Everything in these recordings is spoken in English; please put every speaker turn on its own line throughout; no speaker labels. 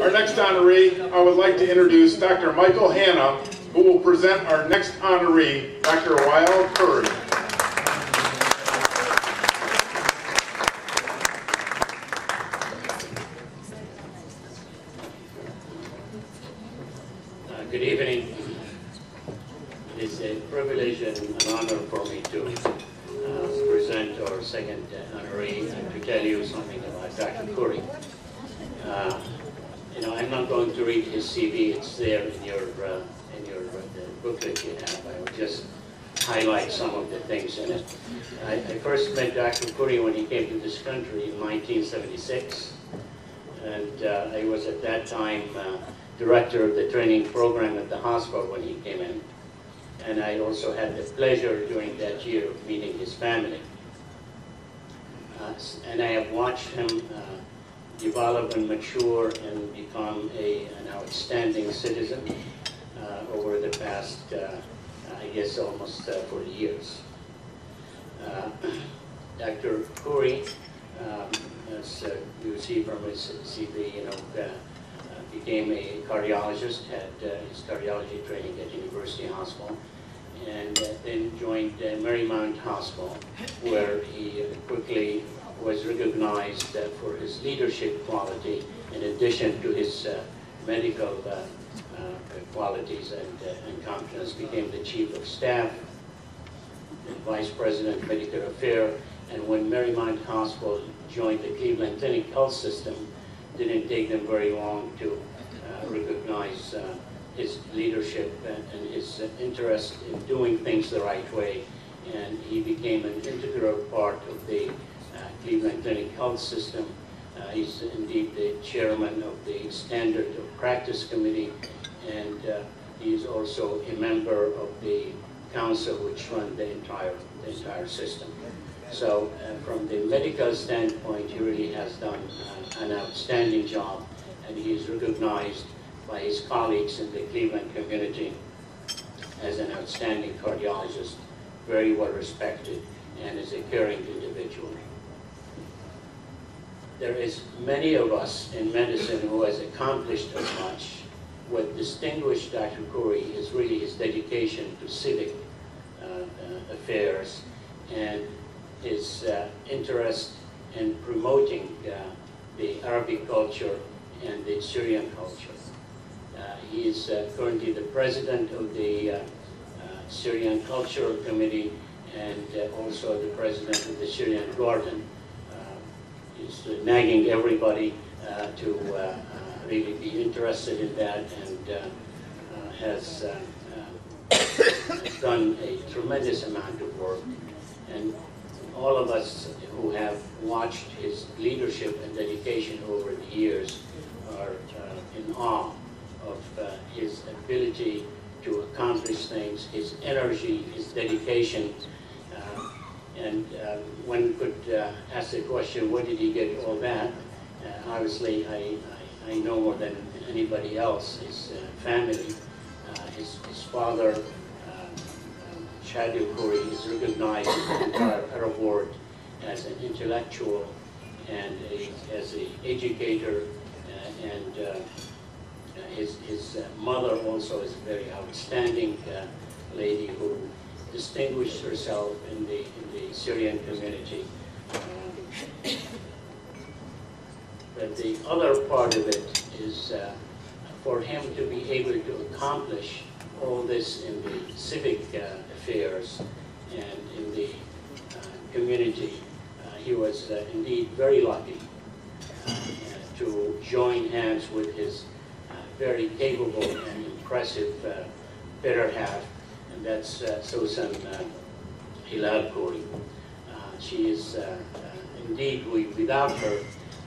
Our next honoree, I would like to introduce Dr. Michael Hanna, who will present our next honoree, Dr. Wael Khoury.
Good evening. It is a privilege and an honor for me to present our second honoree and to tell you something about Dr. Khoury. I'm not going to read his CV. It's there in your booklet you have. I will just highlight some of the things in it. I first met Dr. Khoury when he came to this country in 1976, and I was at that time director of the training program at the hospital when he came in. And I also had the pleasure during that year of meeting his family. And I have watched him develop and mature and become an outstanding citizen over the past, I guess, almost 40 years. Dr. Khoury, as you see from his CV, became a cardiologist, had his cardiology training at University Hospital, and then joined Marymount Hospital, where he quickly was recognized for his leadership quality, in addition to his medical qualities and competence. Became the chief of staff and vice president of medical affairs, and when Marymount Hospital joined the Cleveland Clinic Health System, didn't take them very long to recognize his leadership and his interest in doing things the right way, and he became an integral part of the Cleveland Clinic Health System. He's indeed the chairman of the Standard of Practice Committee, and he's also a member of the council which runs the entire system. So from the medical standpoint, he really has done an outstanding job, and he is recognized by his colleagues in the Cleveland community as an outstanding cardiologist, very well respected, and is a caring individual. There is many of us in medicine who has accomplished as much. What distinguished Dr. Khoury is really his dedication to civic affairs and his interest in promoting the Arabic culture and the Syrian culture. He is currently the president of the Syrian Cultural Committee and also the president of the Syrian Garden. He's nagging everybody to really be interested in that, and has done a tremendous amount of work. And all of us who have watched his leadership and dedication over the years are in awe of his ability to accomplish things, his energy, his dedication. And one could ask the question, where did he get all that? Obviously, I know more than anybody else, his family. His father, Shadi Khoury, is recognized in the entire Arab world as an intellectual and as an educator, and his mother also is a very outstanding lady who distinguished herself in the Syrian community. But the other part of it is for him to be able to accomplish all this in the civic affairs and in the community. He was indeed very lucky to join hands with his very capable and impressive better half, and that's Susan Hilal Khoury. She is indeed, without her,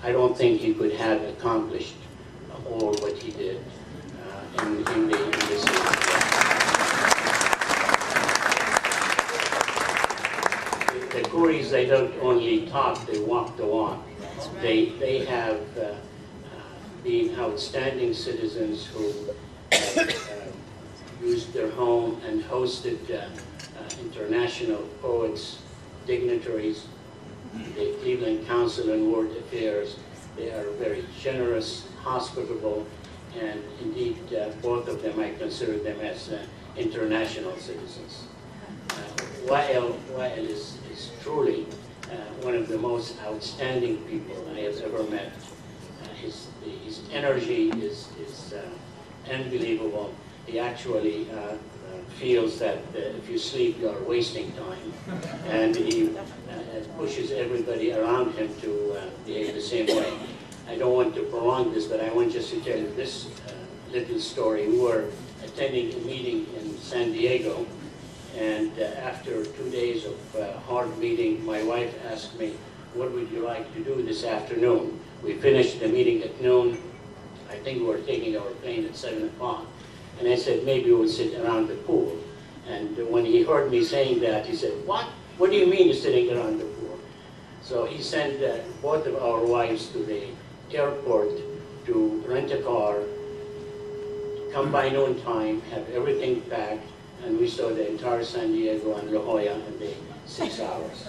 I don't think he could have accomplished all what he did in this area. The Khourys, they don't only talk, they walk the walk. They have been outstanding citizens who have used their home and hosted international poets, dignitaries, the Cleveland Council on World Affairs. They are very generous, hospitable, and indeed both of them, I consider them as international citizens. Wael is truly one of the most outstanding people I have ever met. His energy is unbelievable. He actually feels that if you sleep, you are wasting time. And he pushes everybody around him to behave the same way. I don't want to prolong this, but I want just to tell you this little story. We were attending a meeting in San Diego, and after 2 days of hard meeting, my wife asked me, what would you like to do this afternoon? We finished the meeting at noon. I think we were taking our plane at 7 o'clock. And I said, maybe we'll sit around the pool. And when he heard me saying that, he said, what? What do you mean you're sitting around the pool? So he sent both of our wives to the airport to rent a car, come by noon time, have everything packed, and we saw the entire San Diego and La Jolla in the 6 hours.